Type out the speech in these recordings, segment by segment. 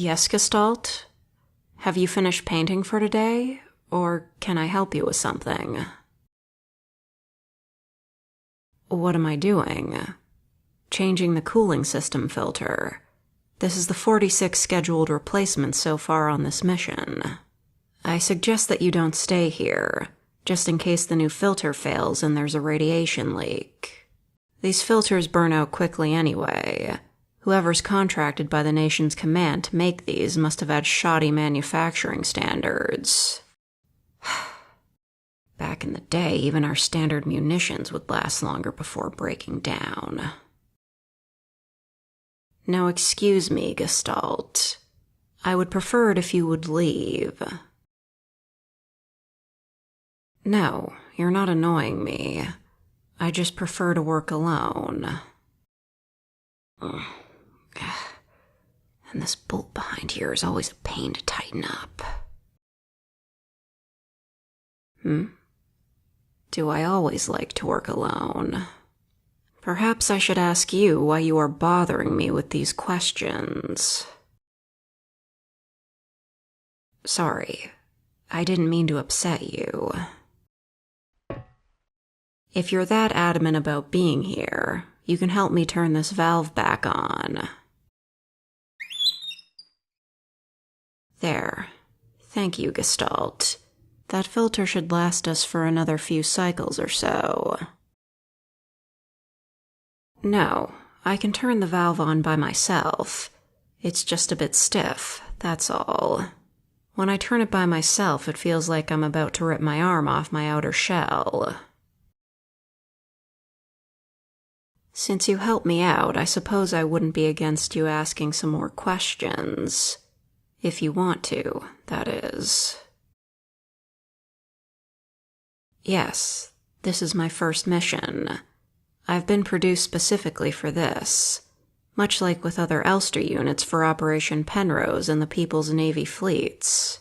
Yes, Gestalt? Have you finished painting for today, or can I help you with something? What am I doing? Changing the cooling system filter. This is the 46th scheduled replacement so far on this mission. I suggest that you don't stay here, just in case the new filter fails and there's a radiation leak. These filters burn out quickly anyway. Whoever's contracted by the nation's command to make these must have had shoddy manufacturing standards. Back in the day, even our standard munitions would last longer before breaking down. Now excuse me, Gestalt. I would prefer it if you would leave. No, you're not annoying me. I just prefer to work alone. And this bolt behind here is always a pain to tighten up. Do I always like to work alone? Perhaps I should ask you why you are bothering me with these questions. Sorry, I didn't mean to upset you. If you're that adamant about being here, you can help me turn this valve back on. There. Thank you, Gestalt. That filter should last us for another few cycles or so. No, I can turn the valve on by myself. It's just a bit stiff, that's all. When I turn it by myself, it feels like I'm about to rip my arm off my outer shell. Since you helped me out, I suppose I wouldn't be against you asking some more questions. If you want to, that is. Yes, this is my first mission. I've been produced specifically for this, much like with other Elster units for Operation Penrose and the People's Navy fleets.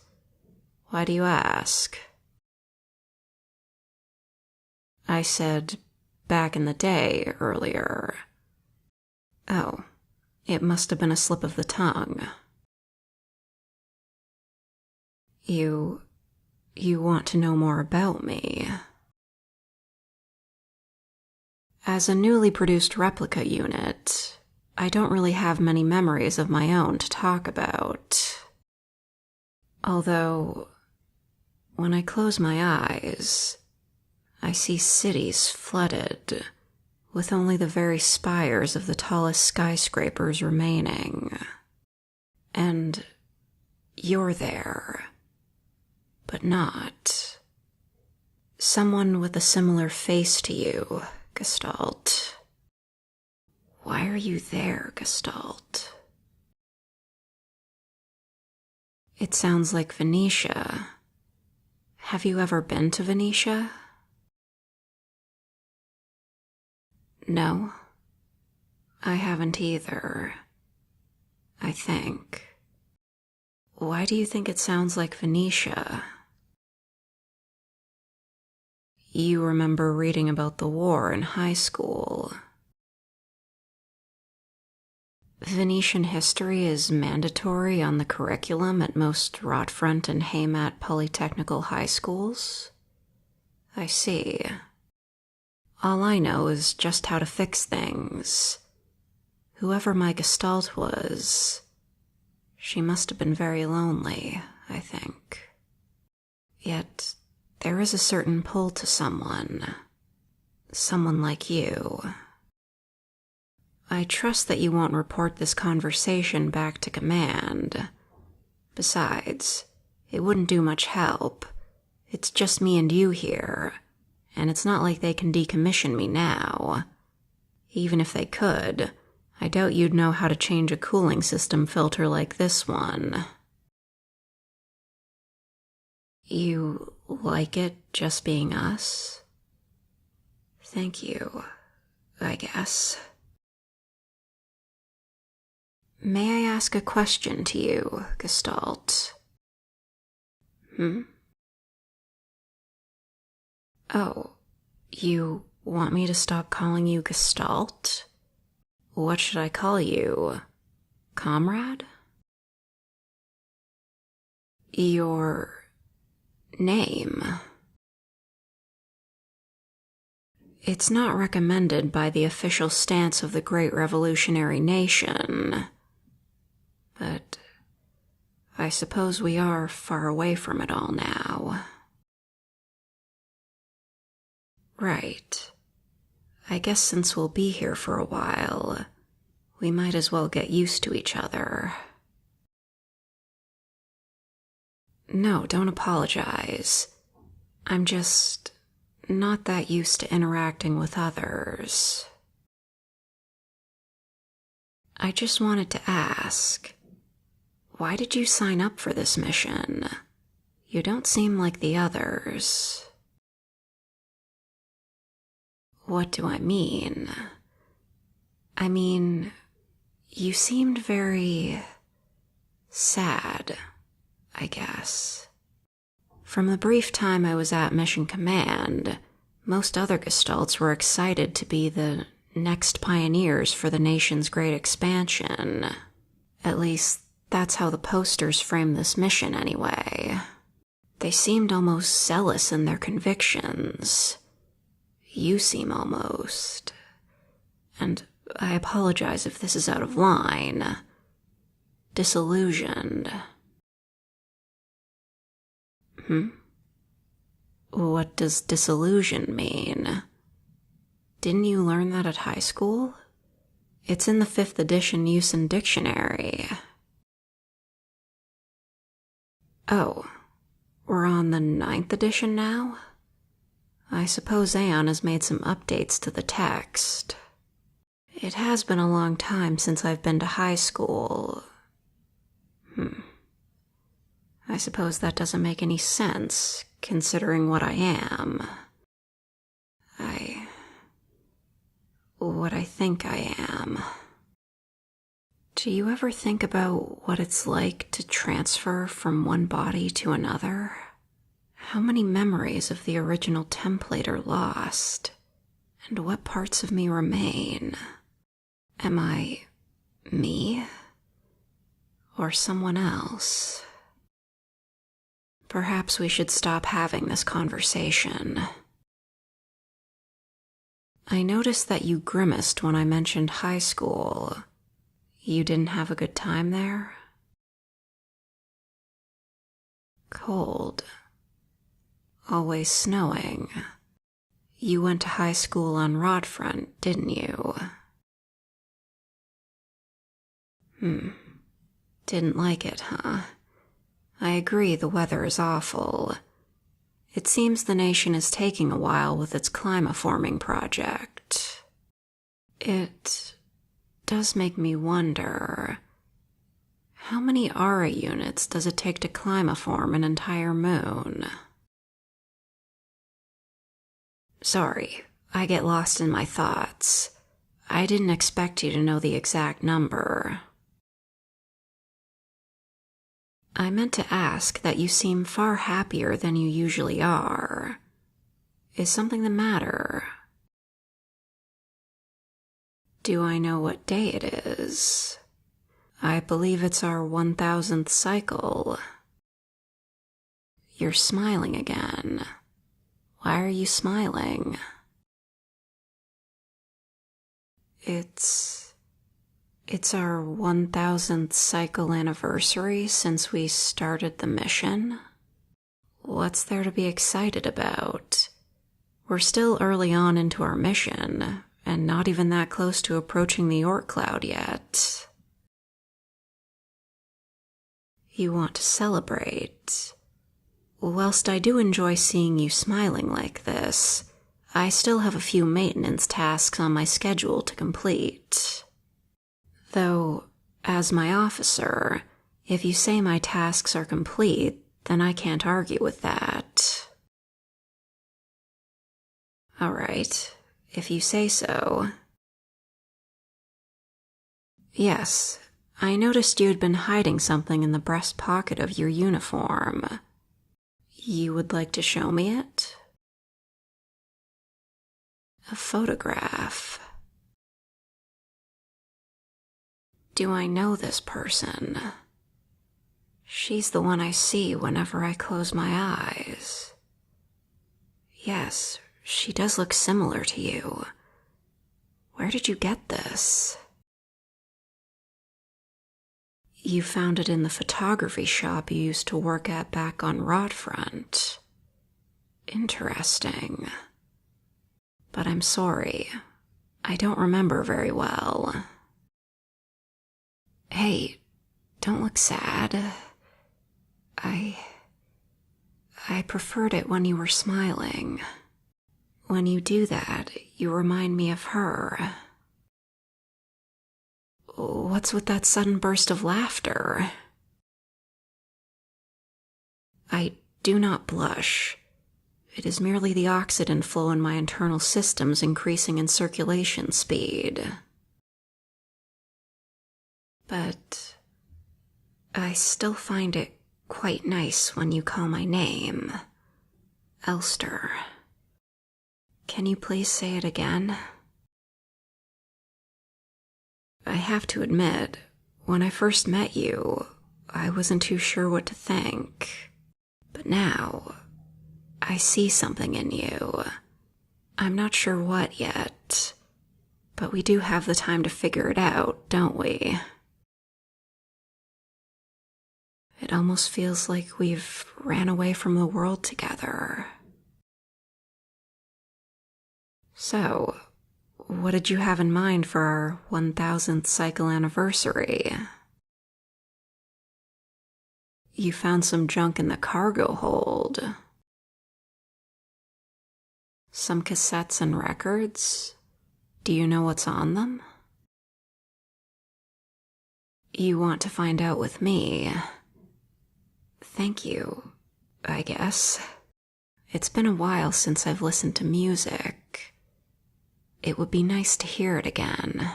Why do you ask? I said, back in the day, earlier. Oh, it must have been a slip of the tongue. You want to know more about me? As a newly produced replica unit, I don't really have many memories of my own to talk about. Although, when I close my eyes, I see cities flooded, with only the very spires of the tallest skyscrapers remaining. And you're there. But not. Someone with a similar face to you, Gestalt. Why are you there, Gestalt? It sounds like Venetia. Have you ever been to Venetia? No, I haven't either. I think. Why do you think it sounds like Venetia? You remember reading about the war in high school. Venetian history is mandatory on the curriculum at most Rotfront and Haymat Polytechnical high schools? I see. All I know is just how to fix things. Whoever my Gestalt was, she must have been very lonely, I think. Yet, there is a certain pull to someone like you. I trust that you won't report this conversation back to command. Besides, it wouldn't do much help. It's just me and you here, and it's not like they can decommission me now. Even if they could, I doubt you'd know how to change a cooling system filter like this one. You like it just being us? Thank you, I guess. May I ask a question to you, Gestalt? Oh, you want me to stop calling you Gestalt? What should I call you? Comrade? Your name. It's not recommended by the official stance of the Great Revolutionary Nation, but I suppose we are far away from it all now. Right. I guess since we'll be here for a while, we might as well get used to each other. No, don't apologize. I'm just not that used to interacting with others. I just wanted to ask, why did you sign up for this mission? You don't seem like the others. What do I mean? I mean, you seemed very sad, I guess. From the brief time I was at Mission Command, most other Gestalts were excited to be the next pioneers for the nation's great expansion. At least, that's how the posters framed this mission anyway. They seemed almost zealous in their convictions. You seem almost. And I apologize if this is out of line. Disillusioned. What does disillusion mean? Didn't you learn that at high school? It's in the 5th edition Usen Dictionary. Oh, we're on the 9th edition now? I suppose Aeon has made some updates to the text. It has been a long time since I've been to high school. I suppose that doesn't make any sense, considering what I am. What I think I am. Do you ever think about what it's like to transfer from one body to another? How many memories of the original template are lost? And what parts of me remain? Am I me? Or someone else? Perhaps we should stop having this conversation. I noticed that you grimaced when I mentioned high school. You didn't have a good time there? Cold. Always snowing. You went to high school on Rodfront, didn't you? Didn't like it, huh? I agree the weather is awful. It seems the nation is taking a while with its climaforming project. It does make me wonder, how many Aura units does it take to climaform an entire moon? Sorry, I get lost in my thoughts. I didn't expect you to know the exact number. I meant to ask that you seem far happier than you usually are. Is something the matter? Do I know what day it is? I believe it's our 1000th cycle. You're smiling again. Why are you smiling? It's our 1000th cycle anniversary since we started the mission. What's there to be excited about? We're still early on into our mission, and not even that close to approaching the Oort Cloud yet. You want to celebrate. Whilst I do enjoy seeing you smiling like this, I still have a few maintenance tasks on my schedule to complete. Though, as my officer, if you say my tasks are complete, then I can't argue with that. All right, if you say so. Yes, I noticed you had been hiding something in the breast pocket of your uniform. You would like to show me it? A photograph. Do I know this person? She's the one I see whenever I close my eyes. Yes, she does look similar to you. Where did you get this? You found it in the photography shop you used to work at back on Rodfront. Interesting. But I'm sorry. I don't remember very well. Hey, don't look sad. I preferred it when you were smiling. When you do that, you remind me of her. What's with that sudden burst of laughter? I do not blush. It is merely the oxygen flow in my internal systems increasing in circulation speed. But I still find it quite nice when you call my name. Elster. Can you please say it again? I have to admit, when I first met you, I wasn't too sure what to think. But now, I see something in you. I'm not sure what yet, but we do have the time to figure it out, don't we? It almost feels like we've ran away from the world together. So, what did you have in mind for our 1000th cycle anniversary? You found some junk in the cargo hold. Some cassettes and records? Do you know what's on them? You want to find out with me? Thank you, I guess. It's been a while since I've listened to music. It would be nice to hear it again.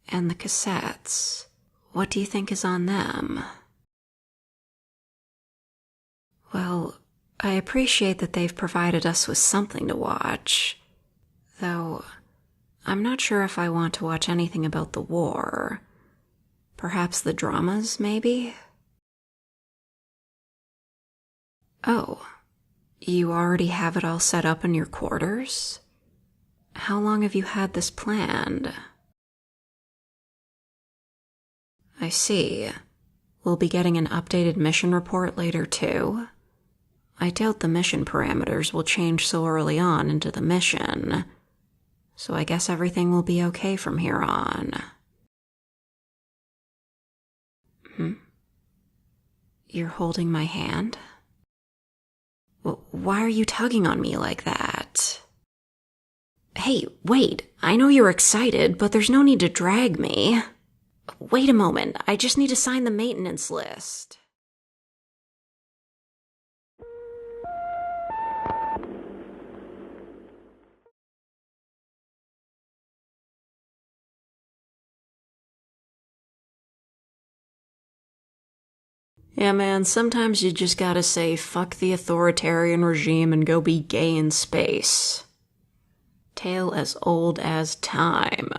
And the cassettes, what do you think is on them? Well, I appreciate that they've provided us with something to watch, though I'm not sure if I want to watch anything about the war. Perhaps the dramas, maybe? Oh, you already have it all set up in your quarters? How long have you had this planned? I see. We'll be getting an updated mission report later, too. I doubt the mission parameters will change so early on into the mission, so I guess everything will be okay from here on. You're holding my hand? Why are you tugging on me like that? Hey, wait, I know you're excited, but there's no need to drag me. Wait a moment, I just need to sign the maintenance list. Yeah, man, sometimes you just gotta say, fuck the authoritarian regime and go be gay in space. Tale as old as time.